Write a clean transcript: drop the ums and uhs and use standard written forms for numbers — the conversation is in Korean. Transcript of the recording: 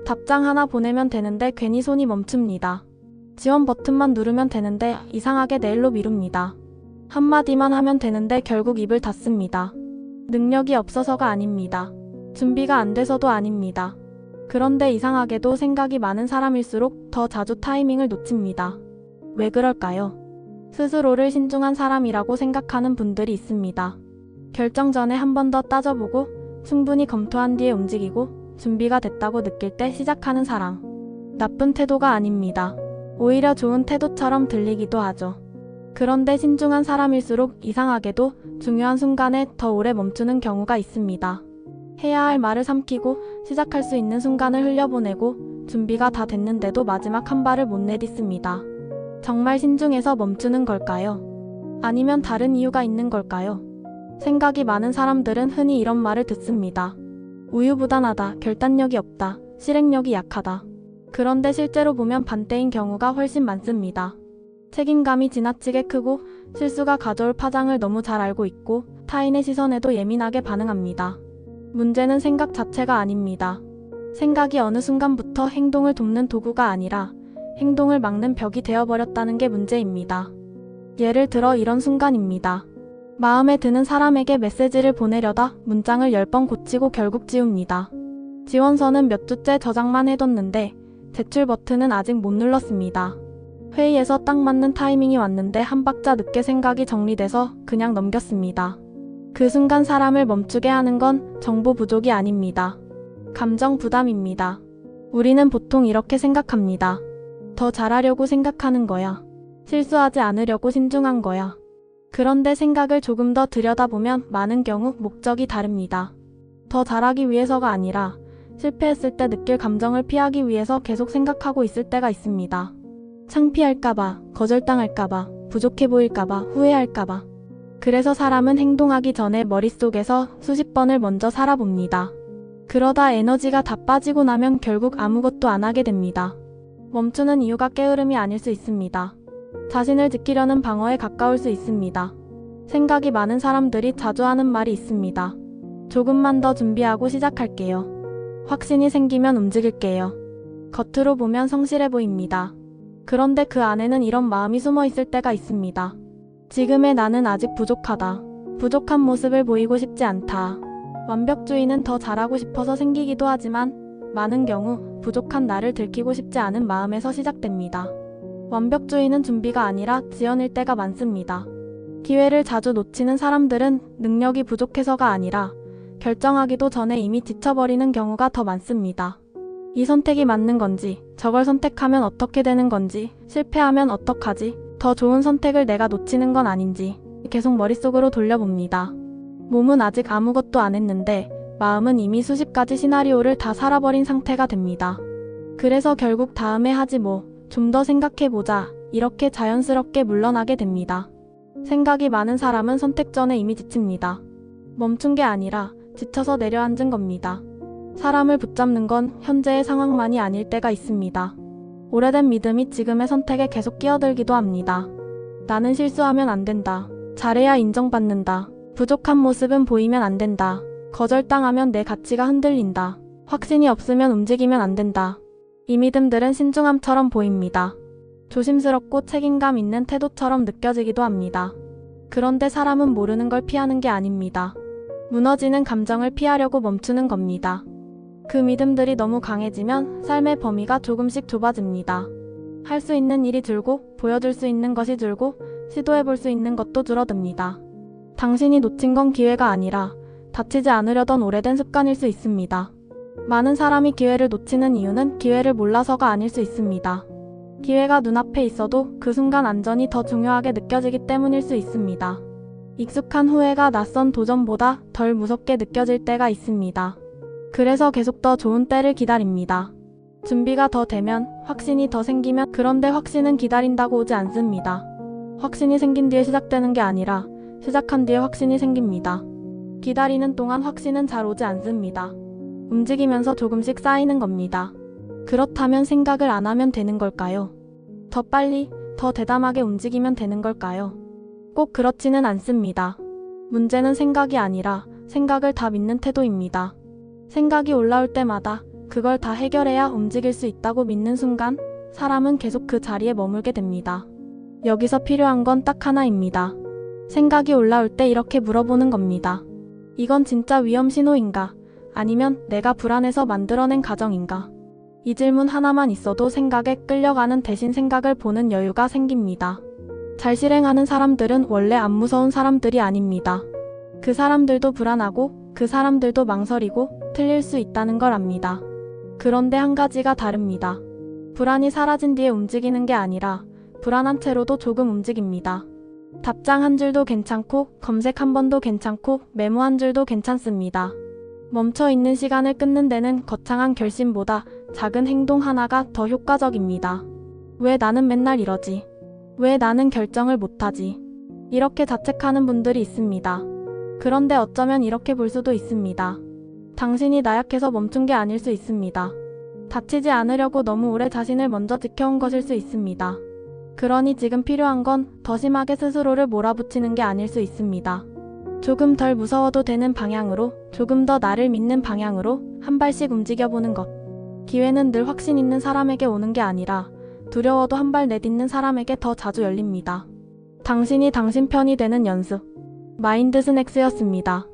답장 하나 보내면 되는데 괜히 손이 멈춥니다. 지원 버튼만 누르면 되는데 이상하게 내일로 미룹니다. 한마디만 하면 되는데 결국 입을 닫습니다. 능력이 없어서가 아닙니다. 준비가 안 돼서도 아닙니다. 그런데 이상하게도 생각이 많은 사람일수록 더 자주 타이밍을 놓칩니다. 왜 그럴까요? 스스로를 신중한 사람이라고 생각하는 분들이 있습니다. 결정 전에 한 번 더 따져보고 충분히 검토한 뒤에 움직이고 준비가 됐다고 느낄 때 시작하는 사랑. 나쁜 태도가 아닙니다. 오히려 좋은 태도처럼 들리기도 하죠. 그런데 신중한 사람일수록 이상하게도 중요한 순간에 더 오래 멈추는 경우가 있습니다. 해야 할 말을 삼키고 시작할 수 있는 순간을 흘려보내고 준비가 다 됐는데도 마지막 한 발을 못 내딛습니다. 정말 신중해서 멈추는 걸까요? 아니면 다른 이유가 있는 걸까요? 생각이 많은 사람들은 흔히 이런 말을 듣습니다. 우유부단하다, 결단력이 없다, 실행력이 약하다. 그런데 실제로 보면 반대인 경우가 훨씬 많습니다. 책임감이 지나치게 크고 실수가 가져올 파장을 너무 잘 알고 있고 타인의 시선에도 예민하게 반응합니다. 문제는 생각 자체가 아닙니다. 생각이 어느 순간부터 행동을 돕는 도구가 아니라 행동을 막는 벽이 되어버렸다는 게 문제입니다. 예를 들어 이런 순간입니다. 마음에 드는 사람에게 메시지를 보내려다 문장을 10번 고치고 결국 지웁니다. 지원서는 몇 주째 저장만 해뒀는데 제출 버튼은 아직 못 눌렀습니다. 회의에서 딱 맞는 타이밍이 왔는데 한 박자 늦게 생각이 정리돼서 그냥 넘겼습니다. 그 순간 사람을 멈추게 하는 건 정보 부족이 아닙니다. 감정 부담입니다. 우리는 보통 이렇게 생각합니다. 더 잘하려고 생각하는 거야. 실수하지 않으려고 신중한 거야. 그런데 생각을 조금 더 들여다보면 많은 경우 목적이 다릅니다. 더 잘하기 위해서가 아니라 실패했을 때 느낄 감정을 피하기 위해서 계속 생각하고 있을 때가 있습니다. 창피할까봐, 거절당할까봐, 부족해 보일까봐, 후회할까봐. 그래서 사람은 행동하기 전에 머릿속에서 수십 번을 먼저 살아봅니다. 그러다 에너지가 다 빠지고 나면 결국 아무것도 안 하게 됩니다. 멈추는 이유가 게으름이 아닐 수 있습니다. 자신을 지키려는 방어에 가까울 수 있습니다. 생각이 많은 사람들이 자주 하는 말이 있습니다. 조금만 더 준비하고 시작할게요. 확신이 생기면 움직일게요. 겉으로 보면 성실해 보입니다. 그런데 그 안에는 이런 마음이 숨어 있을 때가 있습니다. 지금의 나는 아직 부족하다. 부족한 모습을 보이고 싶지 않다. 완벽주의는 더 잘하고 싶어서 생기기도 하지만 많은 경우 부족한 나를 들키고 싶지 않은 마음에서 시작됩니다. 완벽주의는 준비가 아니라 지연일 때가 많습니다. 기회를 자주 놓치는 사람들은 능력이 부족해서가 아니라 결정하기도 전에 이미 지쳐버리는 경우가 더 많습니다. 이 선택이 맞는 건지, 저걸 선택하면 어떻게 되는 건지, 실패하면 어떡하지, 더 좋은 선택을 내가 놓치는 건 아닌지 계속 머릿속으로 돌려봅니다. 몸은 아직 아무것도 안 했는데 마음은 이미 수십 가지 시나리오를 다 살아버린 상태가 됩니다. 그래서 결국 다음에 하지 뭐, 좀 더 생각해보자, 이렇게 자연스럽게 물러나게 됩니다. 생각이 많은 사람은 선택 전에 이미 지칩니다. 멈춘 게 아니라 지쳐서 내려앉은 겁니다. 사람을 붙잡는 건 현재의 상황만이 아닐 때가 있습니다. 오래된 믿음이 지금의 선택에 계속 끼어들기도 합니다. 나는 실수하면 안 된다. 잘해야 인정받는다. 부족한 모습은 보이면 안 된다. 거절당하면 내 가치가 흔들린다. 확신이 없으면 움직이면 안 된다. 이 믿음들은 신중함처럼 보입니다. 조심스럽고 책임감 있는 태도처럼 느껴지기도 합니다. 그런데 사람은 모르는 걸 피하는 게 아닙니다. 무너지는 감정을 피하려고 멈추는 겁니다. 그 믿음들이 너무 강해지면 삶의 범위가 조금씩 좁아집니다. 할 수 있는 일이 줄고 보여줄 수 있는 것이 줄고 시도해볼 수 있는 것도 줄어듭니다. 당신이 놓친 건 기회가 아니라 다치지 않으려던 오래된 습관일 수 있습니다. 많은 사람이 기회를 놓치는 이유는 기회를 몰라서가 아닐 수 있습니다. 기회가 눈앞에 있어도 그 순간 안전이 더 중요하게 느껴지기 때문일 수 있습니다. 익숙한 후회가 낯선 도전보다 덜 무섭게 느껴질 때가 있습니다. 그래서 계속 더 좋은 때를 기다립니다. 준비가 더 되면, 확신이 더 생기면, 그런데 확신은 기다린다고 오지 않습니다. 확신이 생긴 뒤에 시작되는 게 아니라 시작한 뒤에 확신이 생깁니다. 기다리는 동안 확신은 잘 오지 않습니다. 움직이면서 조금씩 쌓이는 겁니다. 그렇다면 생각을 안 하면 되는 걸까요? 더 빨리, 더 대담하게 움직이면 되는 걸까요? 꼭 그렇지는 않습니다. 문제는 생각이 아니라 생각을 다 믿는 태도입니다. 생각이 올라올 때마다 그걸 다 해결해야 움직일 수 있다고 믿는 순간 사람은 계속 그 자리에 머물게 됩니다. 여기서 필요한 건 딱 하나입니다. 생각이 올라올 때 이렇게 물어보는 겁니다. 이건 진짜 위험 신호인가? 아니면 내가 불안해서 만들어낸 가정인가? 이 질문 하나만 있어도 생각에 끌려가는 대신 생각을 보는 여유가 생깁니다. 잘 실행하는 사람들은 원래 안 무서운 사람들이 아닙니다. 그 사람들도 불안하고 그 사람들도 망설이고 틀릴 수 있다는 걸 압니다. 그런데 한 가지가 다릅니다. 불안이 사라진 뒤에 움직이는 게 아니라 불안한 채로도 조금 움직입니다. 답장 한 줄도 괜찮고 검색 한 번도 괜찮고 메모 한 줄도 괜찮습니다. 멈춰있는 시간을 끊는 데는 거창한 결심보다 작은 행동 하나가 더 효과적입니다. 왜 나는 맨날 이러지? 왜 나는 결정을 못하지? 이렇게 자책하는 분들이 있습니다. 그런데 어쩌면 이렇게 볼 수도 있습니다. 당신이 나약해서 멈춘 게 아닐 수 있습니다. 다치지 않으려고 너무 오래 자신을 먼저 지켜온 것일 수 있습니다. 그러니 지금 필요한 건 더 심하게 스스로를 몰아붙이는 게 아닐 수 있습니다. 조금 덜 무서워도 되는 방향으로, 조금 더 나를 믿는 방향으로 한 발씩 움직여보는 것. 기회는 늘 확신 있는 사람에게 오는 게 아니라 두려워도 한 발 내딛는 사람에게 더 자주 열립니다. 당신이 당신 편이 되는 연습. 마인드 스낵스였습니다.